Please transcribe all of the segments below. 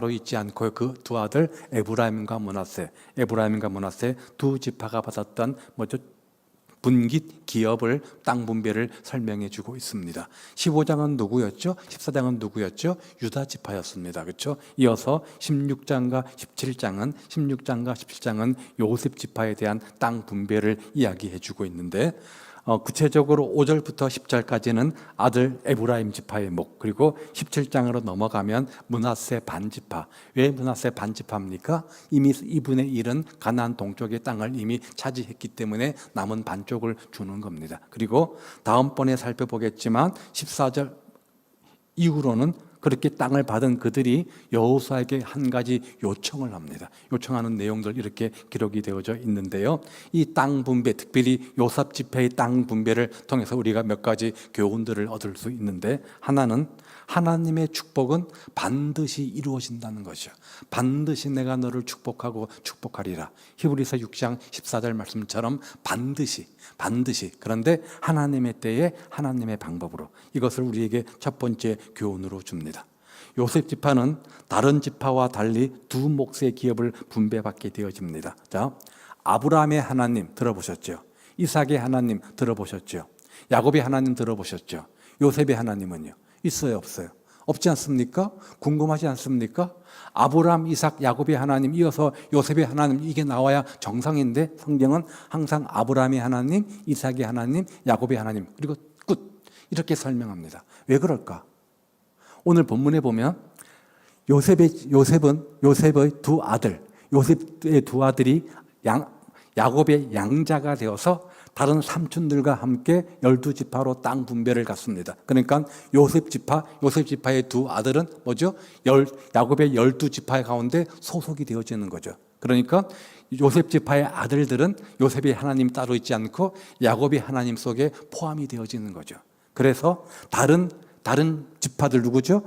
따로 있지 않고 그 두 아들 에브라임과 므낫세 두 지파가 받았던 분깃 기업을 땅 분배를 설명해 주고 있습니다. 15장은 누구였죠? 14장은 누구였죠? 유다 지파였습니다. 그렇죠? 이어서 16장과 17장은 요셉 지파에 대한 땅 분배를 이야기해 주고 있는데 구체적으로 5절부터 10절까지는 아들 에브라임 지파의 목, 그리고 17장으로 넘어가면 므낫세 반지파. 왜 므낫세 반지파입니까? 이미 이분의 일은 가나안 동쪽의 땅을 이미 차지했기 때문에 남은 반쪽을 주는 겁니다. 그리고 다음번에 살펴보겠지만 14절 이후로는 그렇게 땅을 받은 그들이 여호수아에게 한 가지 요청을 합니다. 요청하는 내용들 이렇게 기록이 되어져 있는데요. 이 땅 분배, 특별히 요셉 지파의 땅 분배를 통해서 우리가 몇 가지 교훈들을 얻을 수 있는데, 하나는 하나님의 축복은 반드시 이루어진다는 것이죠. 반드시 내가 너를 축복하고 축복하리라. 히브리서 6장 14절 말씀처럼 반드시. 그런데 하나님의 때에 하나님의 방법으로, 이것을 우리에게 첫 번째 교훈으로 줍니다. 요셉 지파는 다른 지파와 달리 두 몫의 기업을 분배받게 되어집니다. 자, 아브라함의 하나님 들어보셨죠? 이삭의 하나님 들어보셨죠? 야곱의 하나님 들어보셨죠? 요셉의 하나님은요? 있어요, 없어요? 없지 않습니까? 궁금하지 않습니까? 아브라함, 이삭, 야곱의 하나님, 이어서 요셉의 하나님, 이게 나와야 정상인데 성경은 항상 아브라함의 하나님, 이삭의 하나님, 야곱의 하나님, 그리고 끝, 이렇게 설명합니다. 왜 그럴까? 오늘 본문에 보면 요셉의 두 아들, 요셉의 두 아들이 야곱의 양자가 되어서 다른 삼촌들과 함께 12지파로 땅 분배를 갖습니다. 그러니까 요셉 지파의 두 아들은 뭐죠? 야곱의 12지파 가운데 소속이 되어지는 거죠. 그러니까 요셉 지파의 아들들은 요셉의 하나님 따로 있지 않고 야곱의 하나님 속에 포함이 되어지는 거죠. 그래서 다른 지파들 누구죠?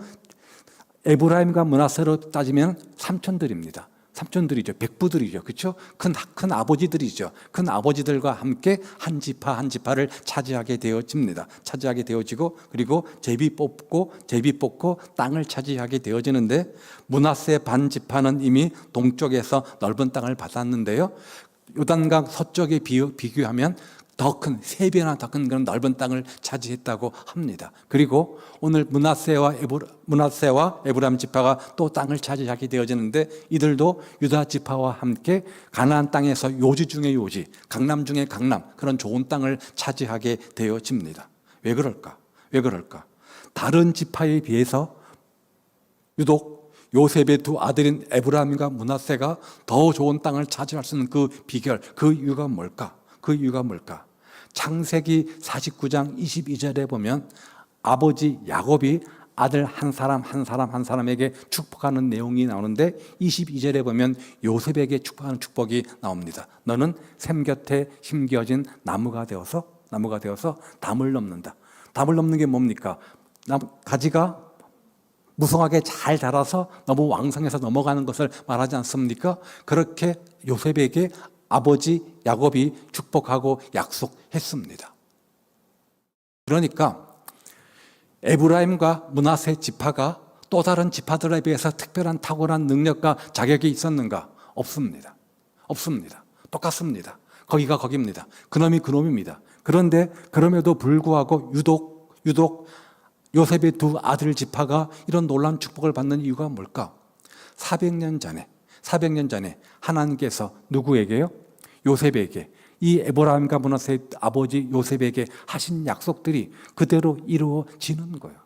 에브라임과 므낫세로 따지면 삼촌들입니다. 삼촌들이죠. 백부들이죠. 그렇죠? 큰 아버지들이죠. 큰 아버지들과 함께 한 지파를 차지하게 되어집니다. 차지하게 되어지고, 그리고 제비 뽑고 땅을 차지하게 되어지는데, 므낫세 반 지파는 이미 동쪽에서 넓은 땅을 받았는데요. 요단강 서쪽에 비교하면 더 큰, 3배나 더 큰 그런 넓은 땅을 차지했다고 합니다. 그리고 오늘 므낫세와 에브라임 지파가 또 땅을 차지하게 되어지는데, 이들도 유다 지파와 함께 가나안 땅에서 요지 중의 요지, 강남 중의 강남, 그런 좋은 땅을 차지하게 되어집니다. 왜 그럴까? 다른 지파에 비해서 유독 요셉의 두 아들인 에브라임과 므낫세가 더 좋은 땅을 차지할 수 있는 그 비결, 그 이유가 뭘까? 창세기 49장 22절에 보면 아버지 야곱이 아들 한 사람에게 축복하는 내용이 나오는데, 22절에 보면 요셉에게 축복하는 축복이 나옵니다. 너는 샘 곁에 심겨진 나무가 되어서 담을 넘는다. 담을 넘는 게 뭡니까? 가지가 무성하게 잘 자라서 너무 왕성해서 넘어가는 것을 말하지 않습니까? 그렇게 요셉에게 아버지 야곱이 축복하고 약속했습니다. 그러니까 에브라임과 므낫세 지파가 또 다른 지파들에 비해서 특별한 탁월한 능력과 자격이 있었는가? 없습니다. 똑같습니다. 거기가 거기입니다. 그놈이 그놈입니다. 그런데 그럼에도 불구하고 유독 요셉의 두 아들 지파가 이런 놀라운 축복을 받는 이유가 뭘까? 400년 전에 하나님께서 누구에게요? 요셉에게, 이 에브라임과 므낫세의 아버지 요셉에게 하신 약속들이 그대로 이루어지는 거예요.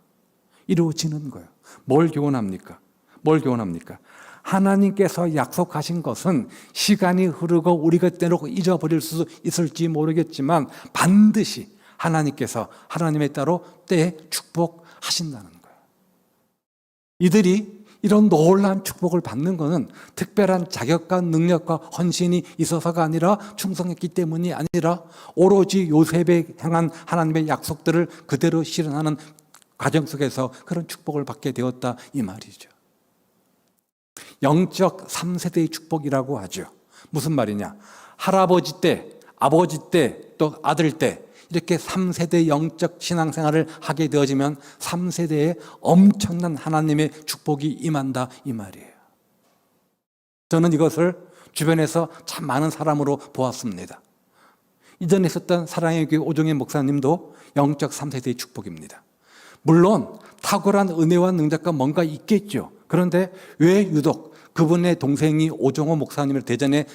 뭘 교훈합니까? 하나님께서 약속하신 것은 시간이 흐르고 우리가 때로 잊어버릴 수 있을지 모르겠지만 반드시 하나님께서 하나님의 따로 때에 축복하신다는 거예요. 이들이 이런 놀라운 축복을 받는 것은 특별한 자격과 능력과 헌신이 있어서가 아니라, 충성했기 때문이 아니라 오로지 요셉에 향한 하나님의 약속들을 그대로 실현하는 과정 속에서 그런 축복을 받게 되었다, 이 말이죠. 영적 3세대의 축복이라고 하죠. 무슨 말이냐? 할아버지 때, 아버지 때, 또 아들 때, 이렇게 3세대 영적 신앙생활을 하게 되어지면 3세대에 엄청난 하나님의 축복이 임한다, 이 말이에요. 저는 이것을 주변에서 참 많은 사람으로 보았습니다. 이전에 있었던 사랑의 교회 오종현 목사님도 영적 3세대의 축복입니다. 물론 탁월한 은혜와 능력과 뭔가 있겠죠. 그런데 왜 유독 그분의 동생이 오종호 목사님을 대전에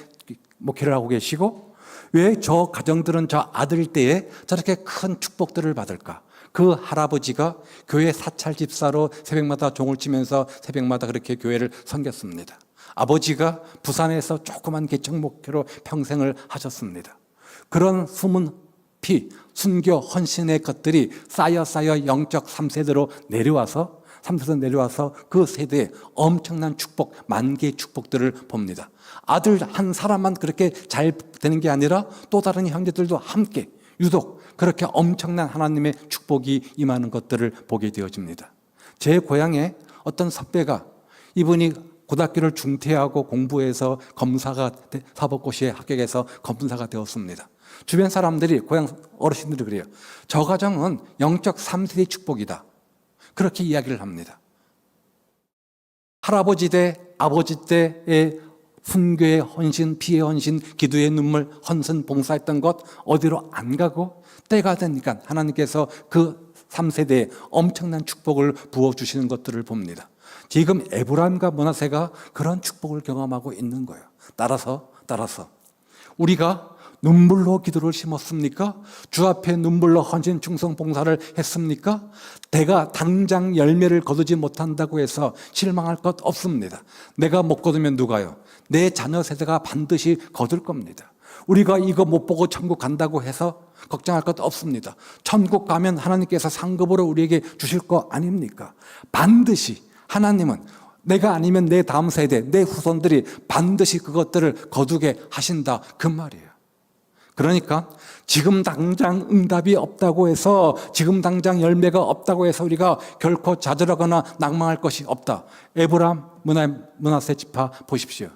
목회를 하고 계시고 왜 저 가정들은 저 아들 때에 저렇게 큰 축복들을 받을까? 그 할아버지가 교회 사찰 집사로 새벽마다 종을 치면서 새벽마다 그렇게 교회를 섬겼습니다. 아버지가 부산에서 조그만 개척 목회로 평생을 하셨습니다. 그런 숨은 피, 순교, 헌신의 것들이 쌓여 영적 3세대로 내려와서 그 세대에 엄청난 축복, 만개의 축복들을 봅니다. 아들 한 사람만 그렇게 잘 되는 게 아니라 또 다른 형제들도 함께 유독 그렇게 엄청난 하나님의 축복이 임하는 것들을 보게 되어집니다. 제 고향에 어떤 선배가 이분이 고등학교를 중퇴하고 공부해서 검사가 사법고시에 합격해서 검사가 되었습니다. 주변 사람들이 고향 어르신들이 그래요. 저 가정은 영적 3세대의 축복이다. 그렇게 이야기를 합니다. 할아버지 때 아버지 때의 순교의 헌신, 피의 헌신, 기도의 눈물, 헌신, 봉사했던 것 어디로 안 가고 때가 되니까 하나님께서 그 3세대에 엄청난 축복을 부어주시는 것들을 봅니다. 지금 에브라임과 므낫세가 그런 축복을 경험하고 있는 거예요. 따라서 우리가 눈물로 기도를 심었습니까? 주 앞에 눈물로 헌신, 충성, 봉사를 했습니까? 내가 당장 열매를 거두지 못한다고 해서 실망할 것 없습니다. 내가 못 거두면 누가요? 내 자녀 세대가 반드시 거둘 겁니다. 우리가 이거 못 보고 천국 간다고 해서 걱정할 것 없습니다. 천국 가면 하나님께서 상급으로 우리에게 주실 거 아닙니까? 반드시 하나님은 내가 아니면 내 다음 세대, 내 후손들이 반드시 그것들을 거두게 하신다 그 말이에요. 그러니까 지금 당장 응답이 없다고 해서 지금 당장 열매가 없다고 해서 우리가 결코 좌절하거나 낭망할 것이 없다. 에브라임, 므낫세 지파 보십시오.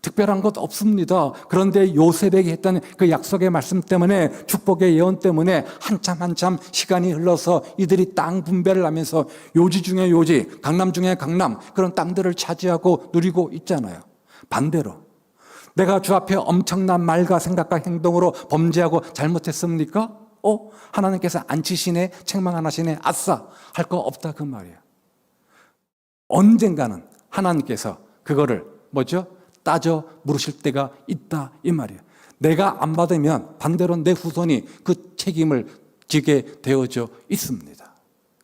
특별한 것 없습니다. 그런데 요셉에게 했던 그 약속의 말씀 때문에 축복의 예언 때문에 한참 시간이 흘러서 이들이 땅 분배를 하면서 요지 중에 요지, 강남 중에 강남 그런 땅들을 차지하고 누리고 있잖아요. 반대로 내가 주 앞에 엄청난 말과 생각과 행동으로 범죄하고 잘못했습니까? 하나님께서 안 치시네, 책망 안 하시네, 아싸 할 거 없다 그 말이에요. 언젠가는 하나님께서 그거를 따져 물으실 때가 있다 이 말이에요. 내가 안 받으면 반대로 내 후손이 그 책임을 지게 되어져 있습니다.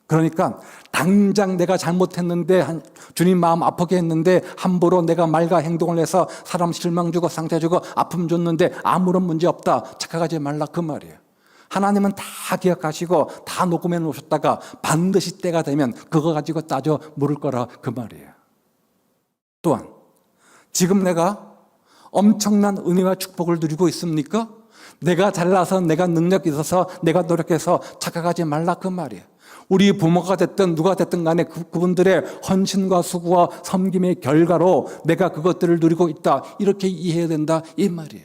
그러니까 당장 내가 잘못했는데 주님 마음 아프게 했는데 함부로 내가 말과 행동을 해서 사람 실망 주고 상처 주고 아픔 줬는데 아무런 문제 없다 착각하지 말라 그 말이에요. 하나님은 다 기억하시고 다 녹음해 놓으셨다가 반드시 때가 되면 그거 가지고 따져 물을 거라 그 말이에요. 또한 지금 내가 엄청난 은혜와 축복을 누리고 있습니까? 내가 잘나서 내가 능력이 있어서 내가 노력해서 착각하지 말라 그 말이에요. 우리 부모가 됐든 누가 됐든 간에 그분들의 헌신과 수고와 섬김의 결과로 내가 그것들을 누리고 있다 이렇게 이해해야 된다 이 말이에요.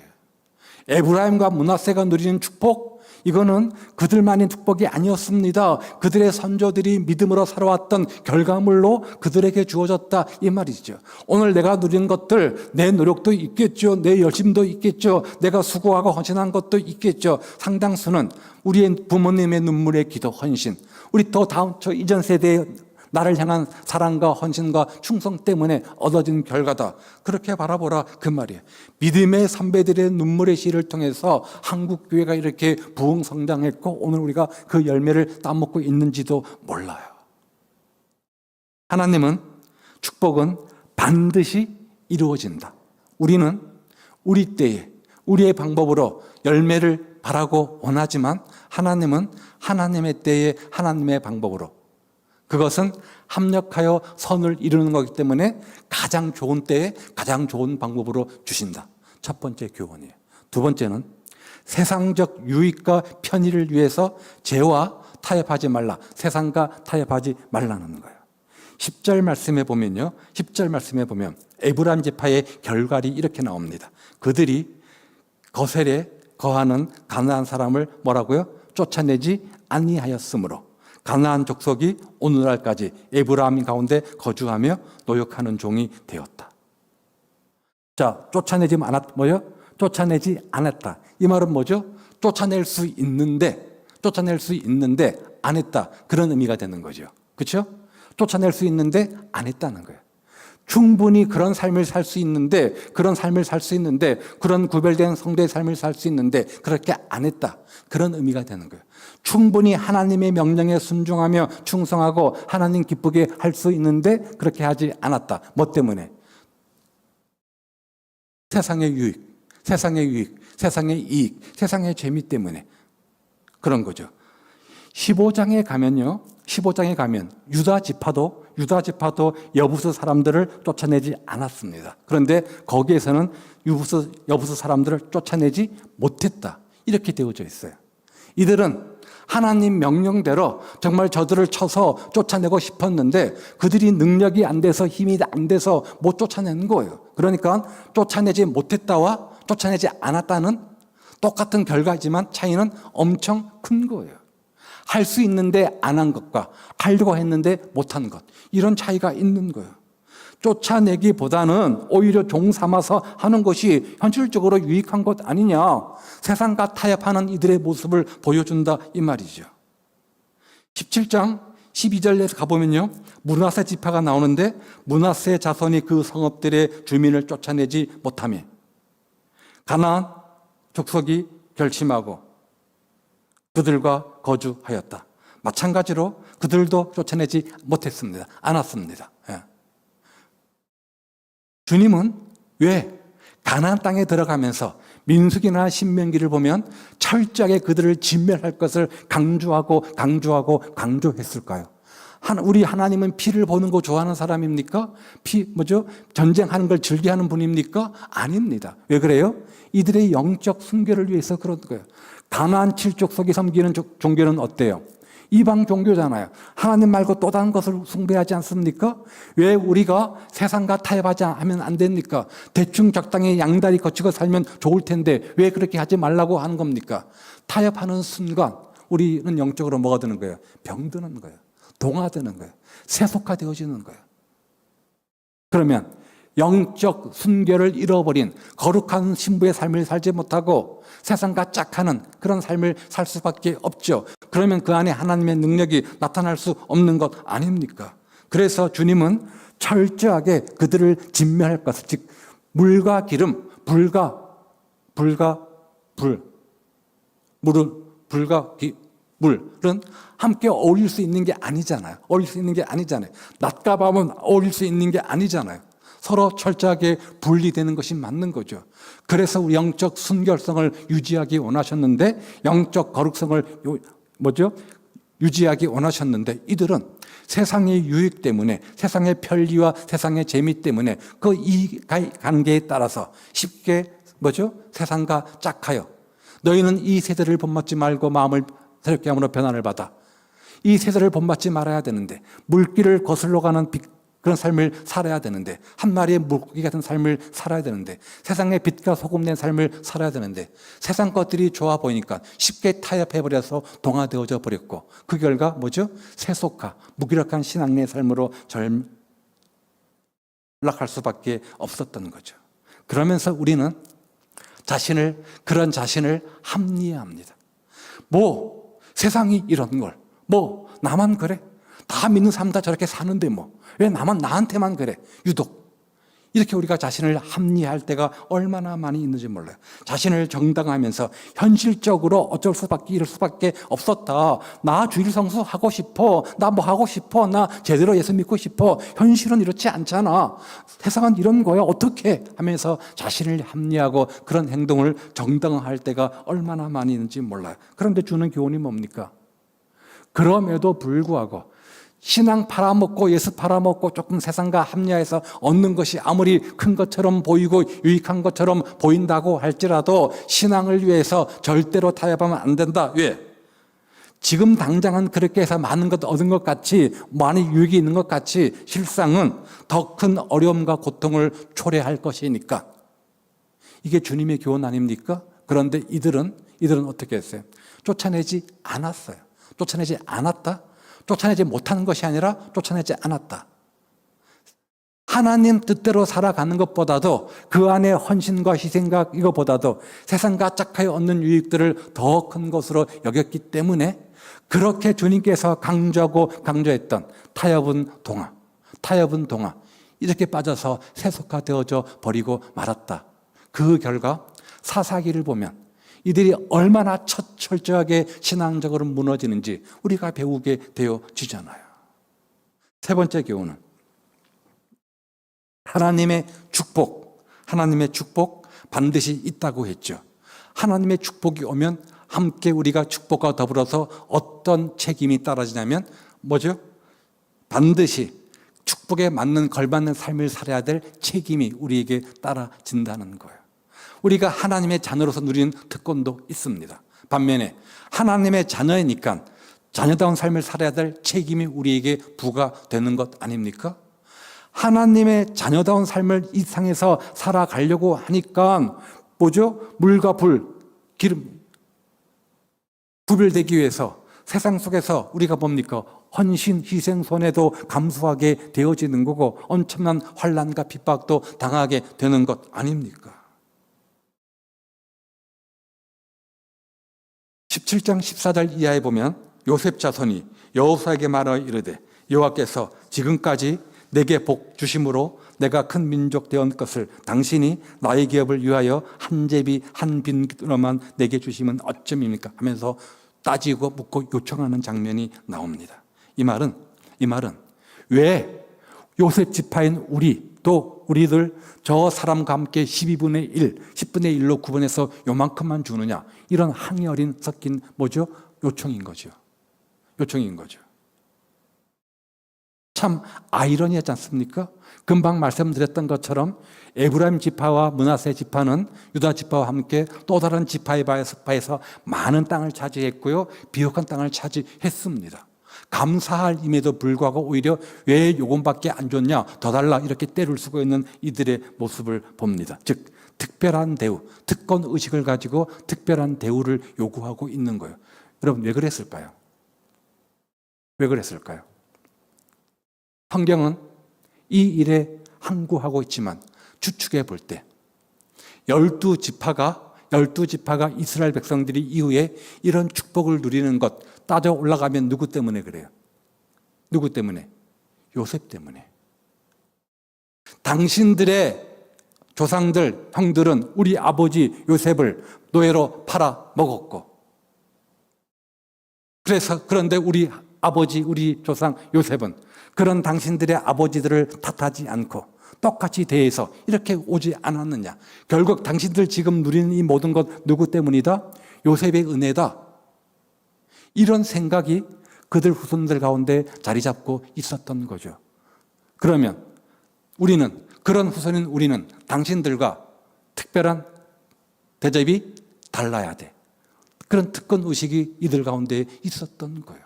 에브라임과 므낫세가 누리는 축복 이거는 그들만의 축복이 아니었습니다. 그들의 선조들이 믿음으로 살아왔던 결과물로 그들에게 주어졌다 이 말이죠. 오늘 내가 누린 것들 내 노력도 있겠죠. 내 열심도 있겠죠. 내가 수고하고 헌신한 것도 있겠죠. 상당수는 우리의 부모님의 눈물의 기도 헌신 우리 더 다음 저 이전 세대의 나를 향한 사랑과 헌신과 충성 때문에 얻어진 결과다. 그렇게 바라보라 그 말이에요. 믿음의 선배들의 눈물의 시를 통해서 한국 교회가 이렇게 부흥 성장했고 오늘 우리가 그 열매를 따먹고 있는지도 몰라요. 하나님은 축복은 반드시 이루어진다. 우리는 우리 때에 우리의 방법으로 열매를 바라고 원하지만 하나님은 하나님의 때에 하나님의 방법으로 그것은 합력하여 선을 이루는 거기 때문에 가장 좋은 때에 가장 좋은 방법으로 주신다. 첫 번째 교훈이에요. 두 번째는 세상적 유익과 편의를 위해서 죄와 타협하지 말라. 세상과 타협하지 말라는 거예요. 10절 말씀에 보면요. 10절 말씀에 보면 에브라임 지파의 결과리 이렇게 나옵니다. 그들이 거셀에 거하는 가나안 사람을 뭐라고요? 쫓아내지 아니하였으므로 가나안 족속이 오늘날까지 에브라임 가운데 거주하며 노역하는 종이 되었다. 자, 쫓아내지 않았, 뭐요? 쫓아내지 않았다. 이 말은 뭐죠? 쫓아낼 수 있는데 안 했다. 그런 의미가 되는 거죠. 그렇죠? 쫓아낼 수 있는데 안 했다는 거예요. 충분히 그런 삶을 살 수 있는데, 그런 구별된 성도의 삶을 살 수 있는데 그렇게 안 했다. 그런 의미가 되는 거예요. 충분히 하나님의 명령에 순종하며 충성하고 하나님 기쁘게 할 수 있는데 그렇게 하지 않았다. 뭐 때문에? 세상의 유익, 세상의 이익, 세상의 재미 때문에 그런 거죠. 15장에 가면 유다 지파도 여부스 사람들을 쫓아내지 않았습니다. 그런데 거기에서는 여부스 사람들을 쫓아내지 못했다. 이렇게 되어져 있어요. 이들은 하나님 명령대로 정말 저들을 쳐서 쫓아내고 싶었는데 그들이 능력이 안 돼서 힘이 안 돼서 못 쫓아내는 거예요. 그러니까 쫓아내지 못했다와 쫓아내지 않았다는 똑같은 결과지만 차이는 엄청 큰 거예요. 할 수 있는데 안 한 것과 하려고 했는데 못한 것, 이런 차이가 있는 거예요. 쫓아내기보다는 오히려 종 삼아서 하는 것이 현실적으로 유익한 것 아니냐, 세상과 타협하는 이들의 모습을 보여준다 이 말이죠. 17장 12절에 가보면요, 므낫세 지파가 나오는데 므낫세 자손이 그 성읍들의 주민을 쫓아내지 못하며 가나안 족속이 결심하고 그들과 거주하였다. 마찬가지로 그들도 쫓아내지 못했습니다. 않았습니다. 예. 주님은 왜 가나안 땅에 들어가면서 민수기나 신명기를 보면 철저하게 그들을 진멸할 것을 강조했을까요? 우리 하나님은 피를 보는 거 좋아하는 사람입니까? 전쟁하는 걸 즐겨하는 분입니까? 아닙니다. 왜 그래요? 이들의 영적 순결을 위해서 그런 거예요. 가나안 7족속이 섬기는 종교는 어때요? 이방 종교잖아요. 하나님 말고 또 다른 것을 숭배하지 않습니까? 왜 우리가 세상과 타협하지 하면 안 됩니까? 대충 적당히 양다리 거치고 살면 좋을 텐데 왜 그렇게 하지 말라고 하는 겁니까? 타협하는 순간 우리는 영적으로 뭐가 되는 거예요? 병드는 거예요. 동화되는 거예요. 세속화되어지는 거예요. 그러면 영적 순결을 잃어버린 거룩한 신부의 삶을 살지 못하고 세상과 짝하는 그런 삶을 살 수밖에 없죠. 그러면 그 안에 하나님의 능력이 나타날 수 없는 것 아닙니까? 그래서 주님은 철저하게 그들을 진멸할 것을, 즉 물과 기름, 물은 함께 어울릴 수 있는 게 아니잖아요. 낮과 밤은 어울릴 수 있는 게 아니잖아요. 서로 철저하게 분리되는 것이 맞는 거죠. 그래서 우리 영적 순결성을 유지하기 원하셨는데, 영적 거룩성을 유지하기 원하셨는데, 이들은 세상의 유익 때문에, 세상의 편리와 세상의 재미 때문에 그 이해관계에 따라서 쉽게 세상과 짝하여 너희는 이 세대를 본받지 말고 마음을 새롭게 함으로 변화를 받아. 이 세대를 본받지 말아야 되는데, 물길을 거슬러 가는 그런 삶을 살아야 되는데, 한 마리의 물고기 같은 삶을 살아야 되는데, 세상의 빛과 소금 낸 삶을 살아야 되는데, 세상 것들이 좋아 보이니까 쉽게 타협해버려서 동화되어져 버렸고, 그 결과 세속화, 무기력한 신앙의 삶으로 전락할 수밖에 없었던 거죠. 그러면서 우리는 그런 자신을 합리화합니다. 세상이 이런 걸, 나만 그래? 다 믿는 사람 다 저렇게 사는데 왜 나한테만 그래? 유독. 이렇게 우리가 자신을 합리화할 때가 얼마나 많이 있는지 몰라요. 자신을 정당화하면서 현실적으로 어쩔 수밖에, 이럴 수밖에 없었다. 나 주일 성수 하고 싶어. 나 하고 싶어. 나 제대로 예수 믿고 싶어. 현실은 이렇지 않잖아. 세상은 이런 거야. 어떻게? 하면서 자신을 합리화하고 그런 행동을 정당화할 때가 얼마나 많이 있는지 몰라요. 그런데 주는 교훈이 뭡니까? 그럼에도 불구하고 신앙 팔아먹고 예수 팔아먹고 조금 세상과 합리화해서 얻는 것이 아무리 큰 것처럼 보이고 유익한 것처럼 보인다고 할지라도 신앙을 위해서 절대로 타협하면 안 된다. 왜? 지금 당장은 그렇게 해서 많은 것 얻은 것 같이, 많이 유익이 있는 것 같이 실상은 더 큰 어려움과 고통을 초래할 것이니까. 이게 주님의 교훈 아닙니까? 그런데 이들은 어떻게 했어요? 쫓아내지 않았어요. 쫓아내지 않았다? 쫓아내지 못하는 것이 아니라 쫓아내지 않았다. 하나님 뜻대로 살아가는 것보다도 그 안에 헌신과 희생과 이것보다도 세상과 짝하여 얻는 유익들을 더 큰 것으로 여겼기 때문에 그렇게 주님께서 강조하고 강조했던 타협은 동화 이렇게 빠져서 세속화되어져 버리고 말았다. 그 결과 사사기를 보면 이들이 얼마나 철저하게 신앙적으로 무너지는지 우리가 배우게 되어지잖아요. 세 번째 교훈은 하나님의 축복 반드시 있다고 했죠. 하나님의 축복이 오면 함께 우리가 축복과 더불어서 어떤 책임이 따라지냐면 뭐죠? 반드시 축복에 맞는 걸맞는 삶을 살아야 될 책임이 우리에게 따라진다는 거예요. 우리가 하나님의 자녀로서 누리는 특권도 있습니다. 반면에 하나님의 자녀이니까 자녀다운 삶을 살아야 될 책임이 우리에게 부과되는 것 아닙니까? 하나님의 자녀다운 삶을 이 세상에서 살아가려고 하니까 뭐죠? 물과 불, 기름 구별되기 위해서 세상 속에서 우리가 뭡니까? 헌신, 희생, 손해도 감수하게 되어지는 거고 엄청난 환난과 핍박도 당하게 되는 것 아닙니까? 17장 14절 이하에 보면 요셉 자손이 여호수아에게 말하여 이르되 여호와께서 지금까지 내게 복 주심으로 내가 큰 민족 되었 것을 당신이 나의 기업을 위하여 한 제비 한 빈으로만 내게 주시면 어쩜입니까? 하면서 따지고 묻고 요청하는 장면이 나옵니다. 이 말은 왜 요셉 지파인 우리들 저 사람과 함께 12분의 1, 10분의 1로 구분해서 요만큼만 주느냐, 이런 항의 어린 섞인 뭐죠? 요청인 거죠. 참 아이러니하지 않습니까? 금방 말씀드렸던 것처럼 에브라임 지파와 므낫세 지파는 유다 지파와 함께 또 다른 지파에 비해서 많은 땅을 차지했고요, 비옥한 땅을 차지했습니다. 감사할임에도 불구하고 오히려 왜 요금밖에 안 줬냐, 더 달라, 이렇게 때를 쓰고 있는 이들의 모습을 봅니다. 즉 특별한 대우, 특권 의식을 가지고 특별한 대우를 요구하고 있는 거예요. 여러분 왜 그랬을까요? 성경은 이 일에 항구하고 있지만 추측해 볼 때 12지파가 이스라엘 백성들이 이후에 이런 축복을 누리는 것 따져 올라가면 누구 때문에 그래요? 누구 때문에? 요셉 때문에. 당신들의 조상들, 형들은 우리 아버지 요셉을 노예로 팔아 먹었고, 그런데 우리 아버지, 우리 조상 요셉은 그런 당신들의 아버지들을 탓하지 않고 똑같이 대해서 이렇게 오지 않았느냐. 결국 당신들 지금 누리는 이 모든 것 누구 때문이다? 요셉의 은혜다. 이런 생각이 그들 후손들 가운데 자리 잡고 있었던 거죠. 그러면 그런 후손인 우리는 당신들과 특별한 대접이 달라야 돼. 그런 특권 의식이 이들 가운데 있었던 거예요.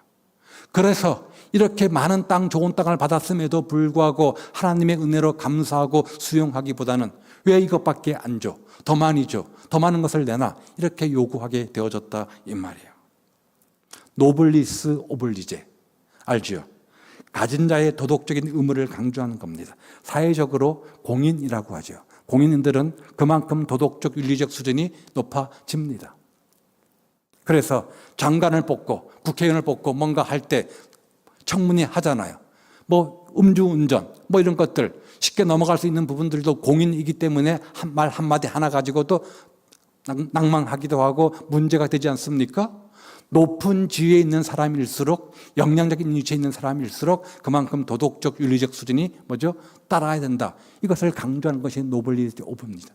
그래서 이렇게 많은 땅, 좋은 땅을 받았음에도 불구하고 하나님의 은혜로 감사하고 수용하기보다는 왜 이것밖에 안 줘? 더 많이 줘. 더 많은 것을 내놔. 이렇게 요구하게 되어졌다 이 말이에요. 노블리스 오블리제 알죠? 가진 자의 도덕적인 의무를 강조하는 겁니다. 사회적으로 공인이라고 하죠. 공인들은 그만큼 도덕적 윤리적 수준이 높아집니다. 그래서 장관을 뽑고 국회의원을 뽑고 뭔가 할 때 청문회 하잖아요. 뭐 음주운전 뭐 이런 것들 쉽게 넘어갈 수 있는 부분들도 공인이기 때문에 말 한마디 하나 가지고도 낭망하기도 하고 문제가 되지 않습니까? 높은 지위에 있는 사람일수록, 역량적인 위치에 있는 사람일수록 그만큼 도덕적 윤리적 수준이 뭐죠? 따라야 된다. 이것을 강조하는 것이 노블리티 오브입니다.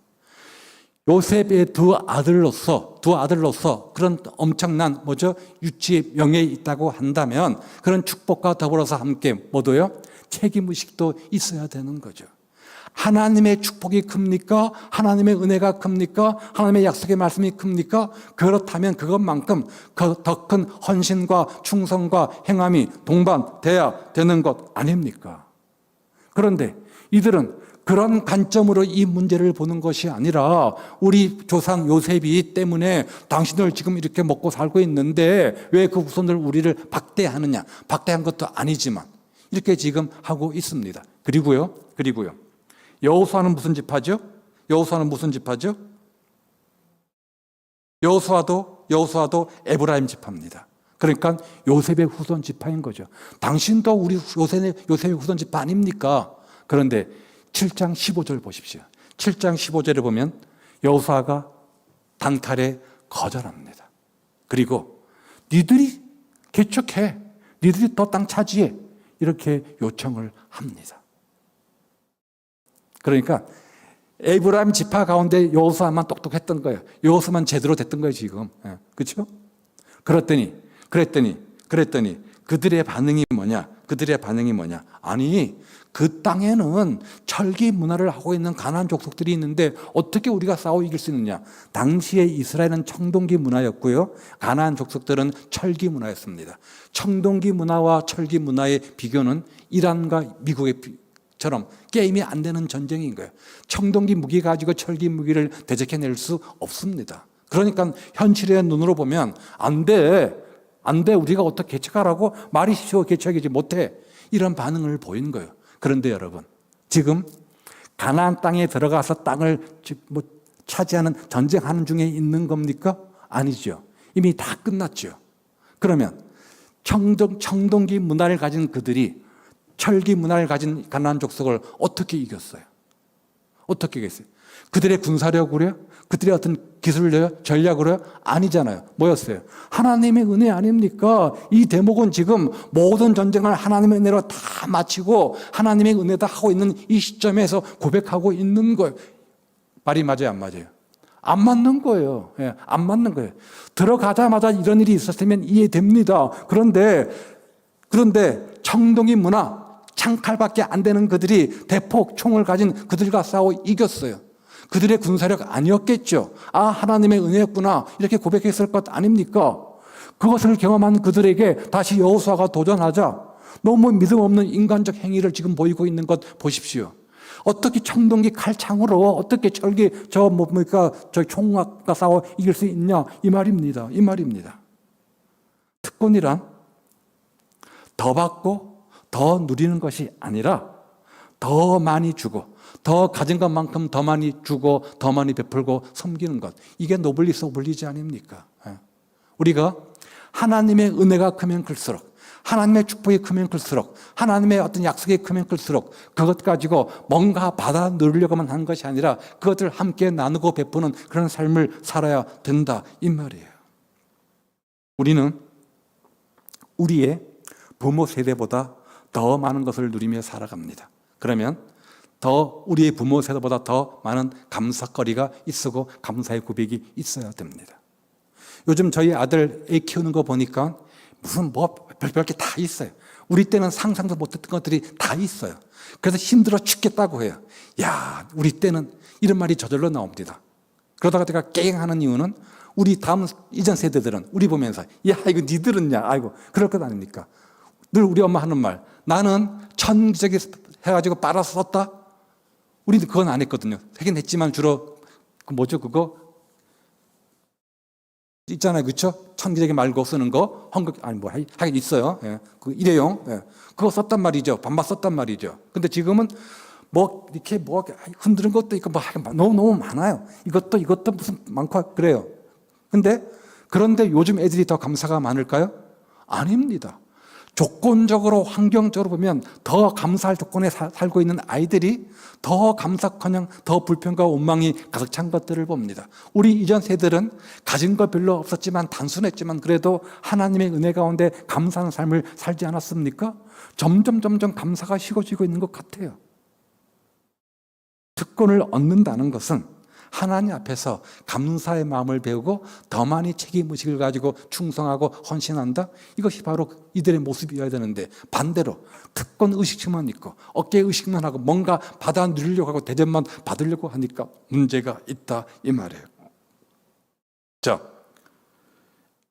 요셉의 두 아들로서 그런 엄청난 뭐죠? 유치의 명예에 있다고 한다면 그런 축복과 더불어서 함께 뭐도요? 책임의식도 있어야 되는 거죠. 하나님의 축복이 큽니까? 하나님의 은혜가 큽니까? 하나님의 약속의 말씀이 큽니까? 그렇다면 그것만큼 더 큰 헌신과 충성과 행함이 동반돼야 되는 것 아닙니까? 그런데 이들은 그런 관점으로 이 문제를 보는 것이 아니라 우리 조상 요셉이 때문에 당신들 지금 이렇게 먹고 살고 있는데 왜 그 후손들 우리를 박대하느냐. 박대한 것도 아니지만 이렇게 지금 하고 있습니다. 그리고요. 여호수아는 무슨 지파죠? 여호수아는 무슨 지파죠? 여호수아도 에브라임 지파입니다. 그러니까 요셉의 후손 지파인 거죠. 당신도 우리 요셉의 후손 지파 아닙니까? 그런데 7장 15절 보십시오. 7장 15절에 보면 여호수아가 단칼에 거절합니다. 그리고 니들이 개척해, 니들이 더 땅 차지해, 이렇게 요청을 합니다. 그러니까 에브라임 지파 가운데 여호수아만 똑똑했던 거예요. 여호수아만 제대로 됐던 거예요, 지금. 그렇죠? 그랬더니 그들의 반응이 뭐냐? 아니, 그 땅에는 철기 문화를 하고 있는 가나안 족속들이 있는데 어떻게 우리가 싸워 이길 수 있느냐? 당시에 이스라엘은 청동기 문화였고요, 가나안 족속들은 철기 문화였습니다. 청동기 문화와 철기 문화의 비교는 이란과 미국의 처럼 게임이 안 되는 전쟁인 거예요. 청동기 무기 가지고 철기 무기를 대적해낼 수 없습니다. 그러니까 현실의 눈으로 보면 안 돼, 우리가 어떻게 개척하라고? 말이 쉬워 개척이지 못해. 이런 반응을 보이는 거예요. 그런데 여러분, 지금 가나안 땅에 들어가서 땅을 차지하는 전쟁하는 중에 있는 겁니까? 아니죠. 이미 다 끝났죠. 그러면 청동기 문화를 가진 그들이 철기 문화를 가진 가나안 족속을 어떻게 이겼어요? 어떻게 이겼어요? 그들의 군사력으로요? 그들의 어떤 기술로요? 전략으로요? 아니잖아요. 뭐였어요? 하나님의 은혜 아닙니까? 이 대목은 지금 모든 전쟁을 하나님의 은혜로 다 마치고 하나님의 은혜다 하고 있는 이 시점에서 고백하고 있는 거예요. 말이 맞아요, 안 맞아요? 안 맞는 거예요. 안 맞는 거예요. 들어가자마자 이런 일이 있었으면 이해됩니다. 그런데 청동기 문화, 창칼밖에 안 되는 그들이 대폭 총을 가진 그들과 싸워 이겼어요. 그들의 군사력 아니었겠죠. 아, 하나님의 은혜였구나, 이렇게 고백했을 것 아닙니까? 그것을 경험한 그들에게 다시 여호수아가 도전하자 너무 믿음 없는 인간적 행위를 지금 보이고 있는 것 보십시오. 어떻게 청동기 칼창으로 어떻게 철기 저 총과 싸워 이길 수 있냐, 이 말입니다. 특권이란 더 받고 더 누리는 것이 아니라 더 많이 주고, 더 가진 것만큼 더 많이 주고 더 많이 베풀고 섬기는 것, 이게 노블리스 오블리주 아닙니까? 우리가 하나님의 은혜가 크면 클수록, 하나님의 축복이 크면 클수록, 하나님의 어떤 약속이 크면 클수록 그것 가지고 뭔가 받아 누리려고만 하는 것이 아니라 그것을 함께 나누고 베푸는 그런 삶을 살아야 된다, 이 말이에요. 우리는 우리의 부모 세대보다 더 많은 것을 누리며 살아갑니다. 그러면 우리의 부모 세대보다 더 많은 감사거리가 있고 감사의 고백이 있어야 됩니다. 요즘 저희 아들 애 키우는 거 보니까 무슨 별게 다 있어요. 우리 때는 상상도 못했던 것들이 다 있어요. 그래서 힘들어 죽겠다고 해요. 야, 우리 때는 이런 말이 저절로 나옵니다. 그러다가 제가 깽하는 이유는 우리 이전 세대들은 우리 보면서 야, 이거 니들은냐, 아이고, 그럴 것 아닙니까? 늘 우리 엄마 하는 말, 나는 천기저귀 해가지고 빨아서 썼다. 우리는 그건 안 했거든요. 하긴 했지만 주로 그거 있잖아요, 그렇죠? 천기저귀 말고 쓰는 거, 하긴 있어요. 그 일회용, 그거 썼단 말이죠. 반만 썼단 말이죠. 근데 지금은 이렇게 흔드는 것도 있고 너무 많아요. 이것도 무슨 많고 그래요. 그런데 요즘 애들이 더 감사가 많을까요? 아닙니다. 조건적으로, 환경적으로 보면 더 감사할 조건에 살고 있는 아이들이 더 감사커녕 더 불평과 원망이 가득 찬 것들을 봅니다. 우리 이전 세대들은 가진 거 별로 없었지만, 단순했지만 그래도 하나님의 은혜 가운데 감사하는 삶을 살지 않았습니까? 점점 감사가 식어지고 있는 것 같아요. 특권을 얻는다는 것은 하나님 앞에서 감사의 마음을 배우고 더 많이 책임의식을 가지고 충성하고 헌신한다? 이것이 바로 이들의 모습이어야 되는데, 반대로 특권의식만 있고 어깨의식만 하고 뭔가 받아 누리려고 하고 대접만 받으려고 하니까 문제가 있다, 이 말이에요. 자,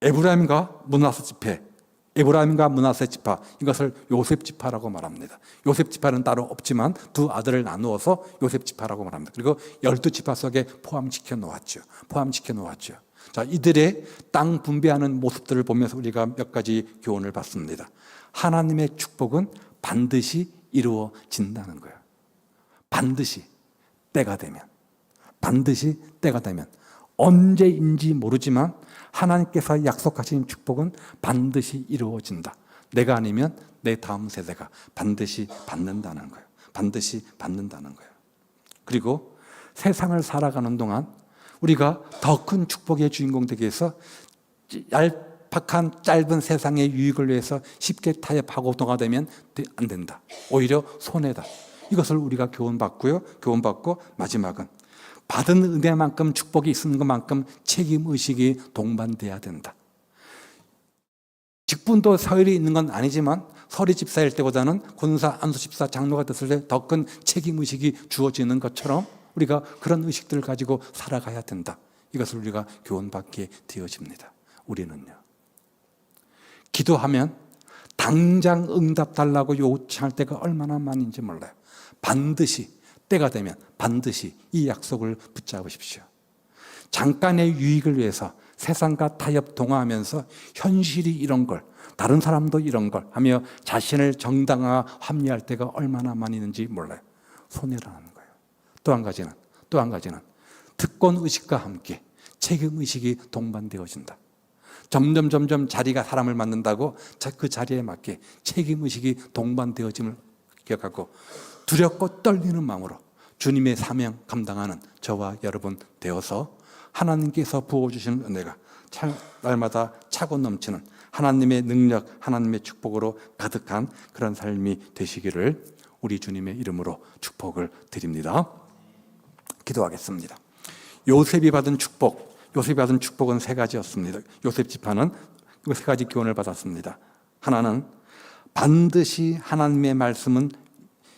에브라임과 므낫세 지파, 이것을 요셉 지파라고 말합니다. 요셉 지파는 따로 없지만 두 아들을 나누어서 요셉 지파라고 말합니다. 그리고 12지파 속에 포함시켜 놓았죠. 자, 이들의 땅 분배하는 모습들을 보면서 우리가 몇 가지 교훈을 받습니다. 하나님의 축복은 반드시 이루어진다는 거예요. 반드시. 때가 되면, 반드시 때가 되면, 언제인지 모르지만 하나님께서 약속하신 축복은 반드시 이루어진다. 내가 아니면 내 다음 세대가 반드시 받는다는 거예요. 반드시 받는다는 거예요. 그리고 세상을 살아가는 동안 우리가 더 큰 축복의 주인공 되기 위해서 얄팍한 짧은 세상의 유익을 위해서 쉽게 타협하고 동화되면 안 된다. 오히려 손해다. 이것을 우리가 교훈받고요. 교훈받고 마지막은 받은 은혜만큼 축복이 있는 것만큼 책임의식이 동반돼야 된다. 직분도 서열이 있는 건 아니지만 서리 집사일 때보다는 권사, 안수 집사, 장로가 됐을 때 더 큰 책임의식이 주어지는 것처럼 우리가 그런 의식들을 가지고 살아가야 된다. 이것을 우리가 교훈받게 되어집니다. 우리는요, 기도하면 당장 응답 달라고 요청할 때가 얼마나 많은지 몰라요. 반드시 때가 되면 반드시 이 약속을 붙잡으십시오. 잠깐의 유익을 위해서 세상과 타협 동화하면서 현실이 이런 걸, 다른 사람도 이런 걸 하며 자신을 정당화 합리할 때가 얼마나 많이 있는지 몰라요. 손해라는 거예요. 또 한 가지는 특권 의식과 함께 책임 의식이 동반되어진다. 점점 자리가 사람을 만든다고 그 자리에 맞게 책임 의식이 동반되어짐을 기억하고 두렵고 떨리는 마음으로 주님의 사명 감당하는 저와 여러분 되어서 하나님께서 부어주신 은혜가 날마다 차고 넘치는 하나님의 능력, 하나님의 축복으로 가득한 그런 삶이 되시기를 우리 주님의 이름으로 축복을 드립니다. 기도하겠습니다. 요셉이 받은 축복은 세 가지였습니다. 요셉 지파는 세 가지 교훈을 받았습니다. 하나는 반드시 하나님의 말씀은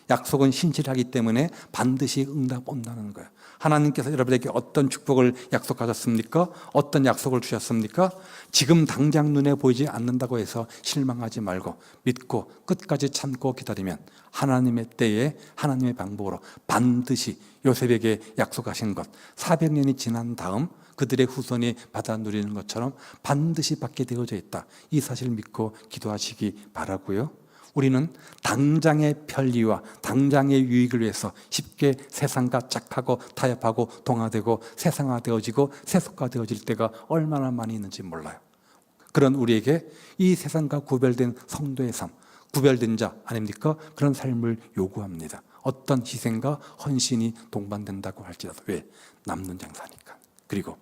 약속은 신실하기 때문에 반드시 응답 온다는 거예요. 하나님께서 여러분에게 어떤 축복을 약속하셨습니까? 어떤 약속을 주셨습니까? 지금 당장 눈에 보이지 않는다고 해서 실망하지 말고 믿고 끝까지 참고 기다리면 하나님의 때에 하나님의 방법으로 반드시 요셉에게 약속하신 것 400년이 지난 다음 그들의 후손이 받아 누리는 것처럼 반드시 받게 되어져 있다. 이 사실을 믿고 기도하시기 바라고요. 우리는 당장의 편리와 당장의 유익을 위해서 쉽게 세상과 짝하고 타협하고 동화되고 세상화되어지고 세속화되어질 때가 얼마나 많이 있는지 몰라요. 그런 우리에게 이 세상과 구별된 성도의 삶, 구별된 자 아닙니까? 그런 삶을 요구합니다. 어떤 희생과 헌신이 동반된다고 할지라도 왜? 남는 장사니까. 그리고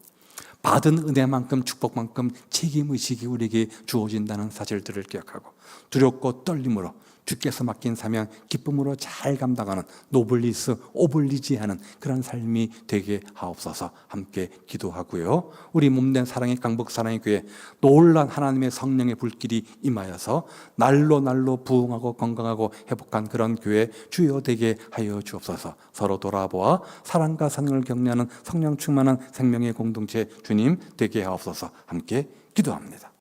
받은 은혜만큼 축복만큼 책임의식이 우리에게 주어진다는 사실들을 기억하고 두렵고 떨림으로 주께서 맡긴 사명 기쁨으로 잘 감당하는 노블리스 오블리지하는 그런 삶이 되게 하옵소서. 함께 기도하고요. 우리 몸된 사랑의 강북 사랑의 교회 놀란 하나님의 성령의 불길이 임하여서 날로 부흥하고 건강하고 회복한 그런 교회 주여 되게 하여 주옵소서. 서로 돌아보아 사랑과 사랑을 격려하는 성령 충만한 생명의 공동체 주님 되게 하옵소서. 함께 기도합니다.